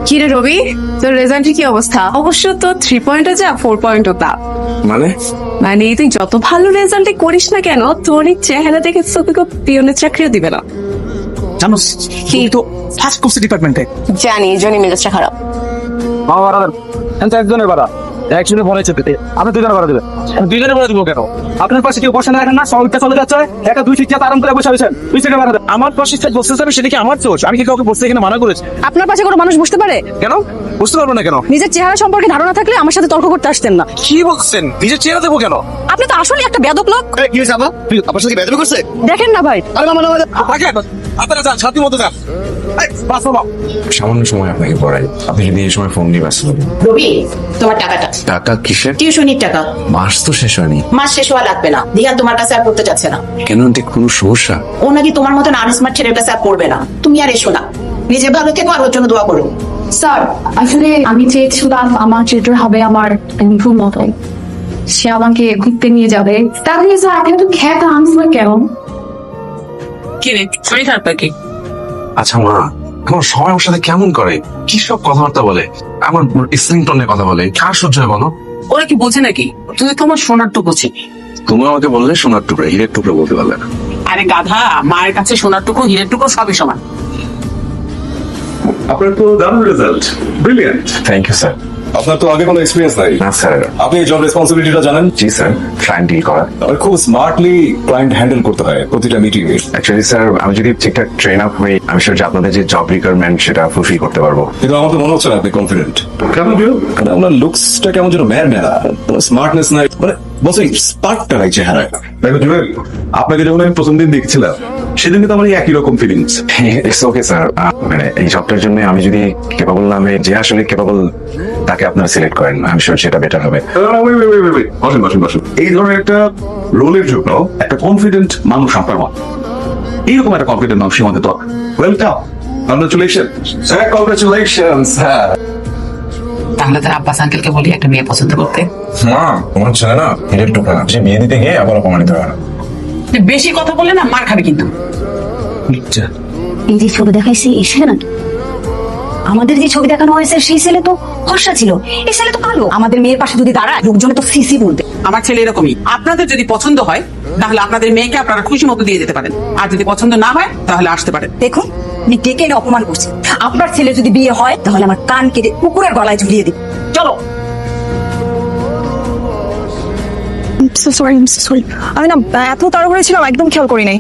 কি রে রবি, তোর রেজাল্টের কি অবস্থা? অবশ্য তো 3 পয়েন্টও যা 4 পয়েন্টও তা। মানে মানে তুই যত ভালো রেজাল্ট করিস না কেন, তোর এই চেহারা দেখে তোকে কেউ পিয়নের চাকরিও দিবে না। জানোস কি তো ফার্স্ট কোর্স ডিপার্টমেন্টে জানি, জনি মেজাজটা খারাপ। বাবা বাড়া দেন। একজনের বাড়া একজনে ভরাইছে পেতে আপনি দুজনে বাড়া দেবেন। দুজনে বাড়া দিব কেন? আপনার পাশে কেউ বসে না এখন না, সবটা চলে যাচ্ছে। একটা দুই সিট আরাম করে বসে আছেন, দুই সিটে বাড়া দেন। আমার পাশে সাইড বসতে যাবে সেটা কি আমার দোষ? আমি কি কাউকে বসতে এখানে মানা করেছি? আপনার পাশে কোনো মানুষ বসতে পারে? কেন বুঝতে পারবো না কেন? নিজের চেহারা সম্পর্কে ধারণা থাকলে আমার সাথে তর্ক করতে আসতেন না। কি বলছেন? নিজের চেহারা দেবো কেন? আপনি তো আসলে একটা বেয়াদব লোক। কি হয়েছে আপা? আপনার সাথে বেদবি করছে? দেখেন না ভাই, আরে মামা আপনারা যান শান্তি মতো যান। সামান্য সময় আপনাকে পড়াই, আপনি যদি এই সময় ফোন নিয়ে ব্যস্ত থাকেন। রবি, তোমার টাকাটা টাকা কিসের? টিউশনির টাকা। মাস তো শেষ হয়নি। মাস শেষ হওয়া লাগবে না, দিহান তোমার কাছে আর পড়তে যাচ্ছে না। কেন আন্টি, কোনো সমস্যা? ও নাকি তোমার মতন আনস্মার্ট ছেলের কাছে আর পড়বে না। তুমি আর এসো না, নিজে ভালো থেকো আর ওর জন্য দোয়া করো। স্যার, আসলে আমি চেয়েছিলাম আমার চিত্র হবে আমার বন্ধুর মতো, সে আমাকে ঘুরতে নিয়ে যাবে। তাহলে স্যার আপনি তো খ্যাত আনসার কেন? কি রে, শরীর খারাপ নাকি? আচ্ছা মা, আমার সবাই ওর সাথে কেমন করে, কি সব কথাবার্তা বলে, আমার স্লিংটনে কথা বলে, কার সহ্য হয় বলো? ওরা কি বোঝে নাকি? তুই তো আমার সোনার টুকু চিনি। তুমি আমাকে বললে সোনার টুকরা, হীরের টুকরা বলতে পারলে না। আরে গাধা, মায়ের কাছে সোনার টুকু হীরের টুকু সবই সমান। আপনার তো দারুণ result, brilliant. Thank you sir. আপনার তো আগে কোনো এক্সপিরিয়েন্স নাই। না স্যার। আপনি এই জব রেসপন্সিবিলিটিটা জানেন? জি স্যার, ক্লায়েন্ট ডিল করা। আর খুব স্মার্টলি ক্লায়েন্ট হ্যান্ডেল করতে হয় প্রতিটা মিটিং এ। অ্যাকচুয়ালি স্যার, আমি যদি ঠিকঠাক ট্রেন আপ হই, আমি শিওর যে আপনাদের যে জব রিকোয়ারমেন্ট সেটা ফুলফিল করতে পারবো। কিন্তু আমার তো মনে হচ্ছে না আপনি কনফিডেন্ট। কেন প্রিয়? কারণ আপনার লুকসটা কেমন যেন ম্যারা, স্মার্টনেস নাই, মানে বলছে স্পার্কটা নাই চেহারায়। দেখো জুয়েল, আপনাকে যখন আমি প্রথম দিন দেখছিলাম সেদিন কিন্তু আমার এই একই রকম ফিলিংস। ইটস ওকে স্যার, মানে এই জবটার জন্য আমি যদি কেপাবল নামে, যে আসলে কেপাবল তাকে আপনারা সিলেক্ট করেন, আমি শিওর সেটা বেটার হবে। বসেন বসেন বসেন। এই ধরনের একটা রোলের জন্য একটা কনফিডেন্ট মানুষ আপনার মত, এইরকম একটা কনফিডেন্ট মানুষ আমাদের তো welcome, congratulation sir, congratulation sir. তাহলে তার আব্বাস আঙ্কেলকে বলি একটা মেয়ে পছন্দ করতে। মা, তোমার ছেলে না হীরের টুকরা, সে বিয়ে দিতে গিয়ে আবার অপমানিত হয় না। তুই বেশি কথা বললে না মার খাবে কিন্তু। এই যে ছবি দেখাইছি এই ছেলে নাকি? আমাদের যে ছবি দেখানো হয়েছে সেই ছেলে তো ফর্সা ছিল, এই ছেলে তো কালো। আমাদের মেয়ের পাশে যদি দাঁড়ায় লোকজনে তো সিসি বলবে। আমার ছেলে এরকমই। আপনাদের যদি পছন্দ হয় তাহলে আপনাদের মেয়েকে আপনারা খুশি মতো দিয়ে যেতে পারেন, আর যদি পছন্দ না হয় তাহলে আসতে পারেন। দেখুন, আপনি ডেকে এনে অপমান করছেন। আপনার ছেলে যদি বিয়ে হয় তাহলে আমার কান কেটে কুকুরের গলায় ঝুলিয়ে দিন। চলো। সরি, আমি না এত তাড়াহুড়ো ছিলাম, একদম খেয়াল করি নাই।